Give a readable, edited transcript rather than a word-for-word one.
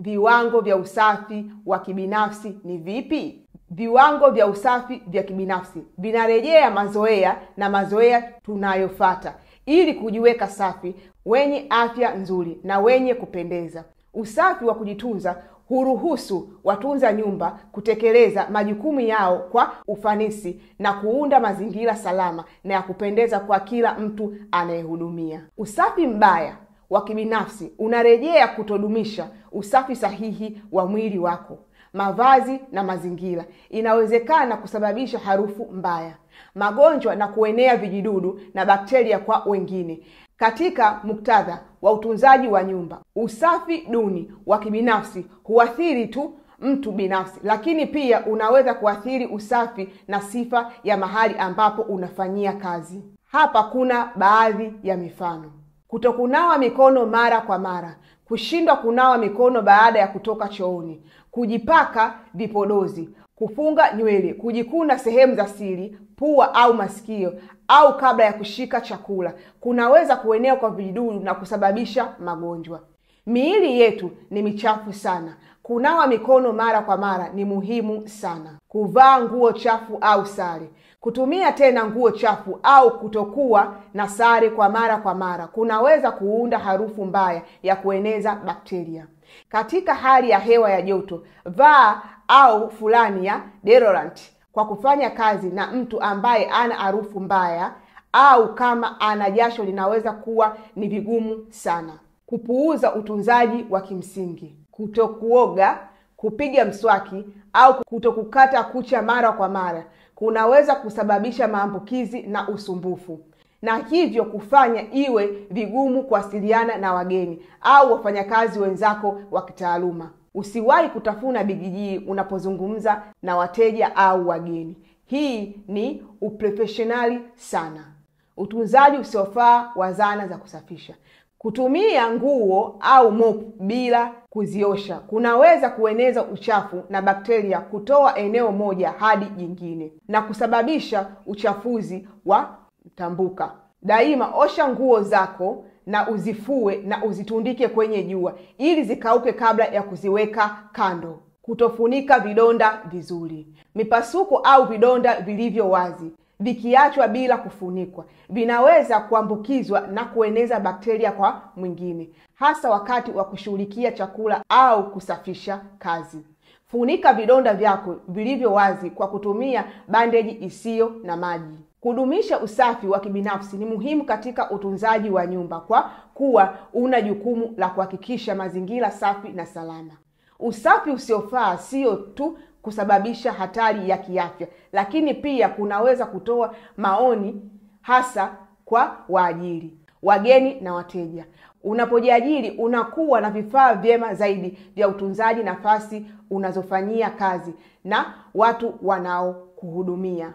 viwango vya usafi wa kibinafsi ni vipi? Viwango vya usafi vya kibinafsi vinarejea mazoea na mazoea tunayofuata ili kujiweka safi, wenye afya nzuri na wenye kupendeza. Usafi wa kujitunza huruhusu watunza nyumba kutekeleza majukumu yao kwa ufanisi na kuunda mazingira salama na ya kupendeza kwa kila mtu anayehudumia. Usafi mbaya wa kibinafsi unarejea kutodumisha usafi sahihi wa mwili wako, mavazi na mazingira. Inawezekana kusababisha harufu mbaya, magonjwa na kuenea vijidudu na bakteria kwa wengine. Katika muktadha wa utunzaji wa nyumba, usafi duni wa kibinafsi huathiri tu mtu binafsi, lakini pia unaweza kuathiri usafi na sifa ya mahali ambapo unafanyia kazi. Hapa kuna baadhi ya mifano: kutokunawa mikono mara kwa mara, kushindwa kunawa mikono baada ya kutoka chooni, kujipaka vipodozi, kufunga nywele, kujikuna sehemu za siri, pua au masikio, au kabla ya kushika chakula, kunaweza kuenea kwa vijidudu na kusababisha magonjwa. Miili yetu ni michafu sana. Kunawa mikono mara kwa mara ni muhimu sana. Kuvaa nguo chafu au sare, kutumia tena nguo chafu au kutokuwa na sare kwa mara kunaweza kuunda harufu mbaya ya kueneza bakteria. Katika hali ya hewa ya joto, vaa au fulani ya deodorant kwa kufanya kazi na mtu ambaye ana harufu mbaya, au kama ana jasho linaweza kuwa ni vigumu sana. Kupuuza utunzaji wa kimsingi, kutokuoga, kupiga mswaki au kutokukata kucha mara kwa mara kunaweza kusababisha maambukizi na usumbufu, na hivyo kufanya iwe vigumu kuwasiliana na wageni au wafanyakazi wenzako wa kitaaluma. Usiwahi kutafuna bigijii unapozungumza na wateja au wageni. Hii ni uprofessionali sana. Utunzaji usiofaa wa zana za kusafisha, kutumia nguo au mop bila kuziosha kunaweza kueneza uchafu na bakteria kutoa eneo moja hadi jingine na kusababisha uchafuzi wa mtambuka. Daima osha nguo zako na uzifue na uzitundike kwenye jua ili zikauke kabla ya kuziweka kando. Kutofunika vidonda vizuri, mipasuko au vidonda vilivyo wazi vikiachwa bila kufunikwa vinaweza kuambukizwa na kueneza bakteria kwa mwingine, hasa wakati wa kushughulikia chakula au kusafisha kazi. Funika vidonda vyako vilivyo wazi kwa kutumia bandeji isiyo na maji. Kudumisha usafi wa kibinafsi ni muhimu katika utunzaji wa nyumba kwa kuwa una jukumu la kuhakikisha mazingira safi na salama. Usafi usiofaa sio tu kusababisha hatari ya kiafya, lakini pia kunaweza kutoa maoni hasa kwa waajiri, wageni na wateja. Unapojiajiri unakuwa na vifaa vyema zaidi vya utunzaji nafasi unazofanyia kazi na watu wanaokuhudumia.